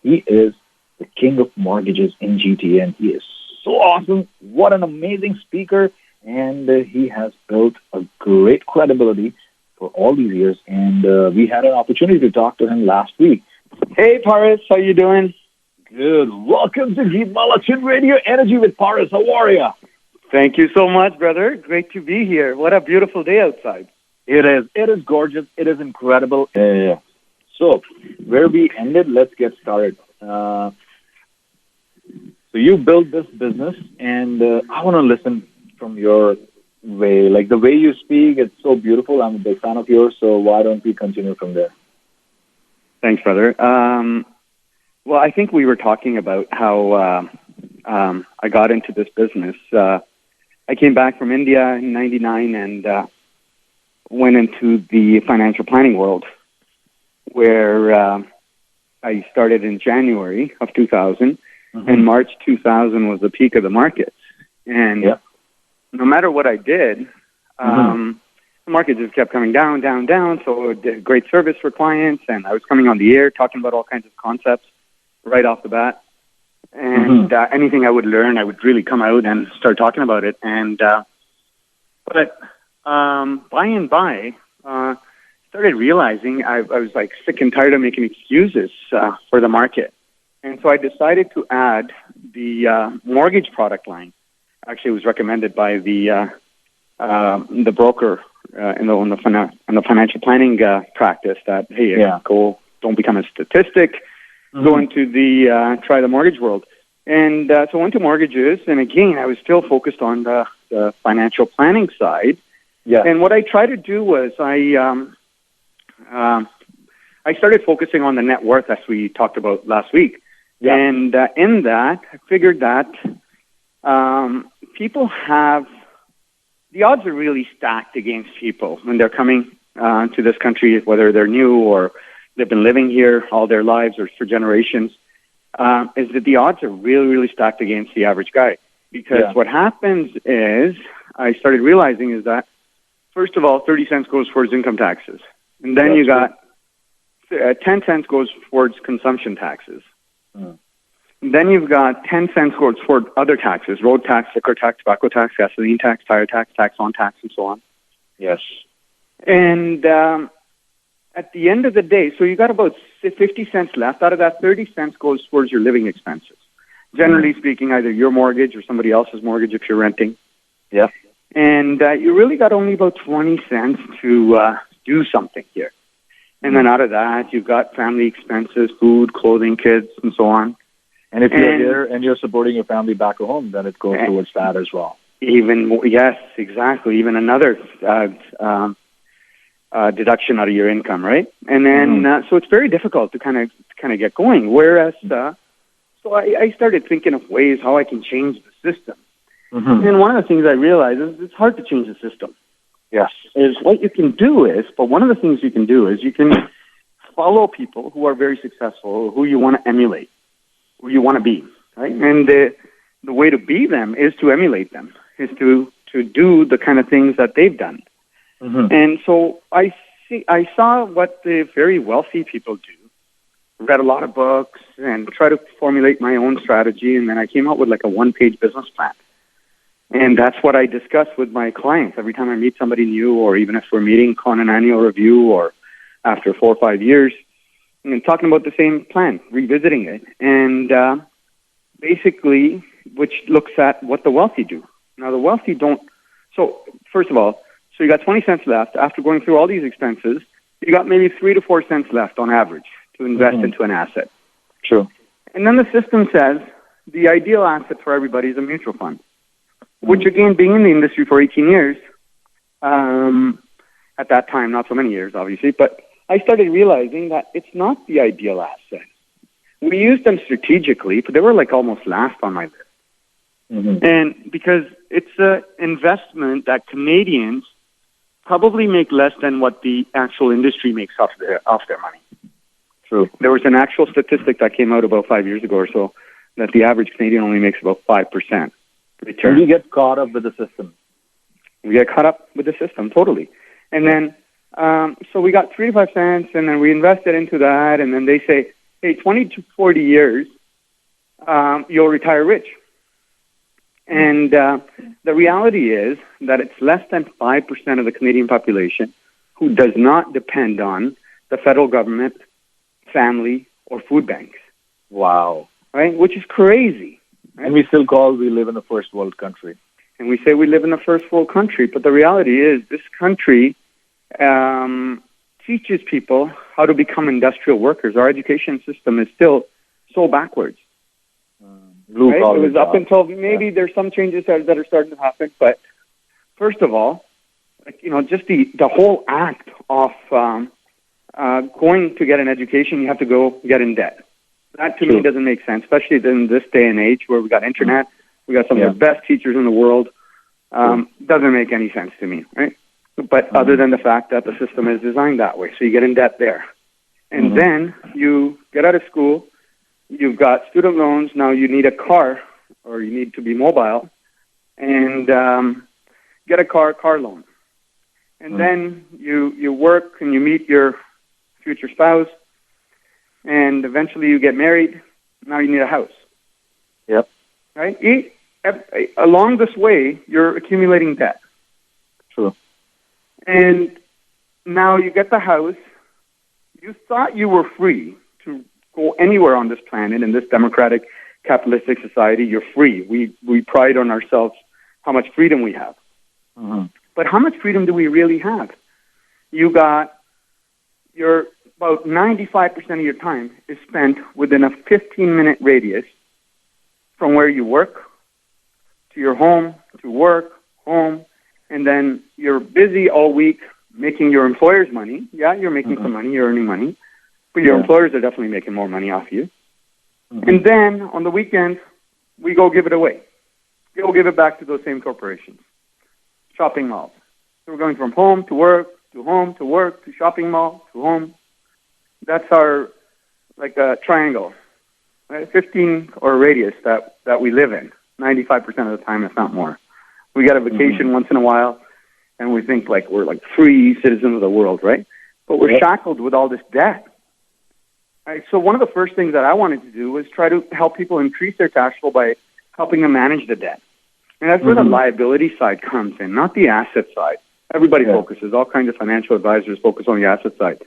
He is the king of mortgages in GTA, and he is so awesome. What an amazing speaker. And he has built a great credibility for all these years. And we had an opportunity to talk to him last week. Hey, Paris, how you doing? Good. Welcome to Deep Malachin Radio Energy with Paris. How are you? Thank you so much, brother. Great to be here. What a beautiful day outside. It is. It is gorgeous. It is incredible. Yeah. So, where we ended, let's get started. So you built this business, and I want to listen from your way. Like the way you speak, it's so beautiful. I'm a big fan of yours, so why don't we continue from there? Thanks, brother. Well, I think we were talking about how I got into this business. I came back from India in '99 and went into the financial planning world, where I started in January of 2000, and March 2000 was the peak of the markets. And no matter what I did, the market just kept coming down, down, down. So I did great service for clients, and I was coming on the air talking about all kinds of concepts right off the bat. And anything I would learn, I would really come out and start talking about it. And but by and by, started realizing I was like sick and tired of making excuses for the market. And so I decided to add the mortgage product line. Actually, it was recommended by the broker in the financial planning practice that, hey, don't become a statistic, go into the try the mortgage world. And so I went to mortgages, and again, I was still focused on the financial planning side. Yeah. And what I tried to do was I started focusing on the net worth, as we talked about last week. Yeah. And in that, I figured that people have, the odds are really stacked against people when they're coming to this country, whether they're new or they've been living here all their lives or for generations, is that the odds are really, really stacked against the average guy. Because what happens is, I started realizing is that, first of all, 30 cents goes towards income taxes. And then you got 10 cents goes towards consumption taxes. Then you've got 10 cents goes toward other taxes: road tax, liquor tax, tobacco tax, gasoline tax, tire tax, tax on tax, and so on. Yes. And at the end of the day, so you got about 50 cents left. Out of that, 30 cents goes towards your living expenses. Generally speaking, either your mortgage or somebody else's mortgage if you're renting. Yeah. And you really got only about 20 cents to do something here. And then out of that, you've got family expenses, food, clothing, kids, and so on. And if you're here and you're supporting your family back at home, then it goes towards that as well. Even more, yes, exactly. Even another deduction out of your income, right? And then so it's very difficult to kind of get going. Whereas, so I started thinking of ways how I can change the system. And one of the things I realized is it's hard to change the system. Yes. Is what you can do is, but one of the things you can do is you can follow people who are very successful, who you want to emulate, who you want to be, right? And the way to be them is to emulate them, is to do the kind of things that they've done. And so I saw what the very wealthy people do, read a lot of books, and try to formulate my own strategy, and then I came up with like a one-page business plan. And that's what I discuss with my clients every time I meet somebody new, or even if we're meeting on an annual review or after 4 or 5 years, and talking about the same plan, revisiting it, and basically, which looks at what the wealthy do. Now, the wealthy don't. So, first of all, so you got 20 cents left. After going through all these expenses, you got maybe 3 to 4 cents left on average to invest into an asset. True. And then the system says the ideal asset for everybody is a mutual fund. Which, again, being in the industry for 18 years, at that time, not so many years, obviously, but I started realizing that it's not the ideal asset. We used them strategically, but they were like almost last on my list. And because it's an investment that Canadians probably make less than what the actual industry makes off their money. True. There was an actual statistic that came out about 5 years ago or so that the average Canadian only makes about 5%. Return. We get caught up with the system. We get caught up with the system, totally. And then, so we got 3 to 5 cents, and then we invested into that, and then they say, hey, 20 to 40 years, you'll retire rich. And the reality is that it's less than 5% of the Canadian population who does not depend on the federal government, family, or food banks. Wow. Right? Which is crazy. Right? And we still we live in a first world country. And we say we live in a first world country, but the reality is this country teaches people how to become industrial workers. Our education system is still so backwards. Right? It was up until maybe there's some changes that are starting to happen, but first of all, just the whole act of going to get an education, you have to go get in debt. That to me doesn't make sense, especially in this day and age where we got internet, we got some of the best teachers in the world. Doesn't make any sense to me, right? But other than the fact that the system is designed that way, so you get in debt there, and then you get out of school. You've got student loans. Now you need a car, or you need to be mobile, and get a car loan. And then you work and you meet your future spouse, and eventually you get married. Now you need a house. Yep. Right? Along this way, you're accumulating debt. True. And now you get the house. You thought you were free to go anywhere on this planet in this democratic, capitalistic society. You're free. We pride on ourselves how much freedom we have. But how much freedom do we really have? You got about 95% of your time is spent within a 15-minute radius from where you work to your home, to work, home, and then you're busy all week making your employer's money. Yeah, you're making some money, you're earning money, but your employers are definitely making more money off you. And then on the weekend, we go give it away. Go give it back to those same corporations. Shopping malls. So we're going from home to work, to home to work, to shopping mall, to home. That's our, like a triangle, right? 15 or a radius that we live in, 95% of the time, if not more. We get a vacation once in a while, and we think like we're like free citizens of the world, right? But we're shackled with all this debt. Right? So one of the first things that I wanted to do was try to help people increase their cash flow by helping them manage the debt. And that's where the liability side comes in, not the asset side. Everybody focuses. All kinds of financial advisors focus on the asset side.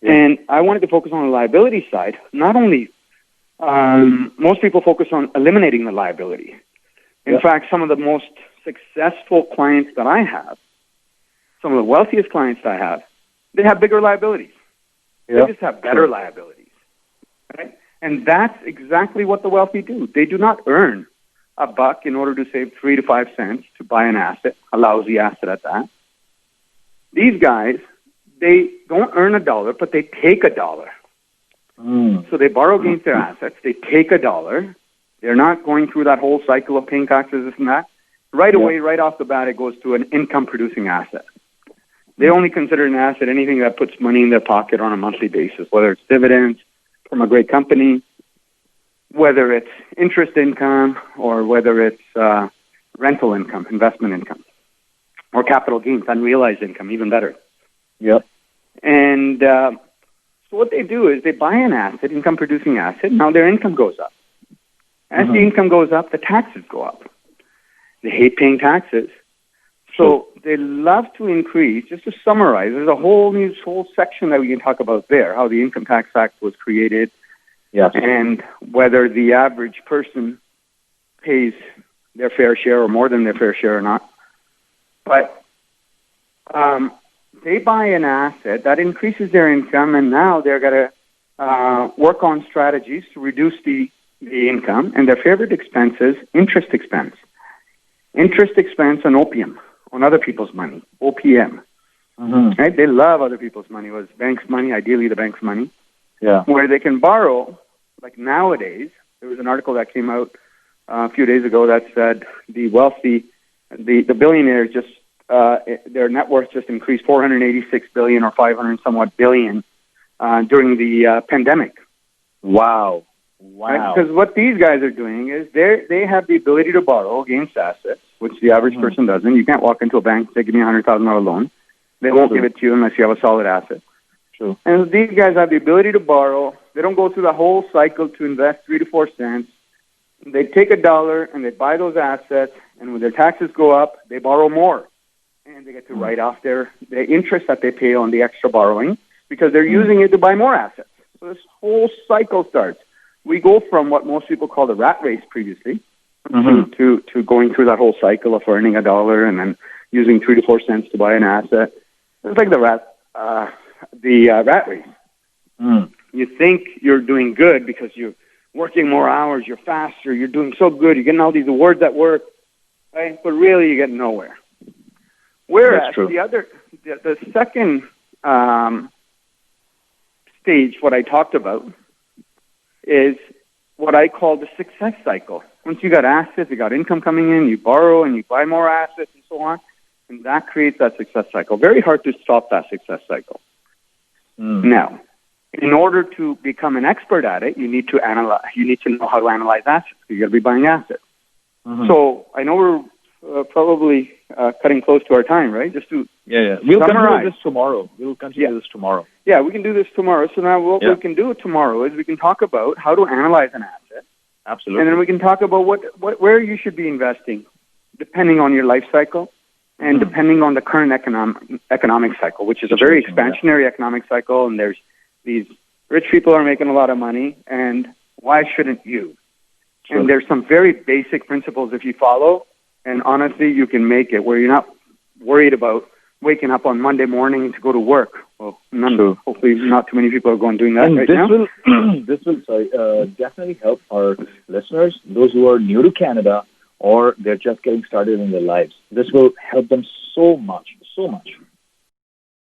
And I wanted to focus on the liability side. Not only, most people focus on eliminating the liability. In fact, some of the most successful clients that I have, some of the wealthiest clients that I have, they have bigger liabilities. They just have better liabilities. Right? And that's exactly what the wealthy do. They do not earn a buck in order to save 3 to 5 cents to buy an asset, a lousy asset at that. These guys, they don't earn a dollar, but they take a dollar. So they borrow against their assets. They take a dollar. They're not going through that whole cycle of paying taxes, this and that. Right away, right off the bat, it goes to an income-producing asset. They only consider an asset anything that puts money in their pocket on a monthly basis, whether it's dividends from a great company, whether it's interest income, or whether it's rental income, investment income, or capital gains, unrealized income, even better. And so what they do is they buy an asset, income-producing asset. Now their income goes up. As the income goes up, the taxes go up. They hate paying taxes. So they love to increase. Just to summarize, there's a whole section that we can talk about there, how the Income Tax Act was created, and whether the average person pays their fair share or more than their fair share or not. But they buy an asset that increases their income, and now they're going to work on strategies to reduce the income. And their favorite expense is interest expense. Interest expense on opium, on other people's money, OPM. Right? They love other people's money. It was bank's money, ideally the bank's money, where they can borrow. Like nowadays, there was an article that came out a few days ago that said the wealthy, the billionaires just, their net worth just increased $486 billion or 500 somewhat billion during the pandemic. Wow. Right? Because what these guys are doing is they have the ability to borrow against assets, which the average person doesn't. You can't walk into a bank and say, give me a $100,000 loan. They won't give it to you unless you have a solid asset. True. And these guys have the ability to borrow. They don't go through the whole cycle to invest 3 to 4 cents. They take $1 and they buy those assets, and when their taxes go up, they borrow more. And they get to write off the interest that they pay on the extra borrowing because they're using it to buy more assets. So this whole cycle starts. We go from what most people call the rat race previously to going through that whole cycle of earning $1 and then using 3 to 4 cents to buy an asset. It's like the rat race. You think you're doing good because you're working more hours, you're faster, you're doing so good, you're getting all these awards at work, right? But really, you get nowhere. Whereas the second stage, what I talked about, is what I call the success cycle. Once you got assets, you got income coming in, you borrow and you buy more assets and so on, and that creates that success cycle. Very hard to stop that success cycle. Now, in order to become an expert at it, you need to analyze. You need to know how to analyze assets. You got to be buying assets. So I know we're probably cutting close to our time, right? Just to We'll continue this tomorrow. We'll continue this tomorrow. Yeah, we can do this tomorrow. So now what we can do tomorrow is we can talk about how to analyze an asset. Absolutely. And then we can talk about where you should be investing, depending on your life cycle and depending on the current economic cycle, which is a very expansionary economic cycle. And there's these rich people are making a lot of money, and why shouldn't you? Sure. And there's some very basic principles if you follow, and honestly, you can make it where you're not worried about waking up on Monday morning to go to work. Well, hopefully not too many people are going doing that and right now. This will definitely help our listeners, those who are new to Canada or they're just getting started in their lives. This will help them so much, so much.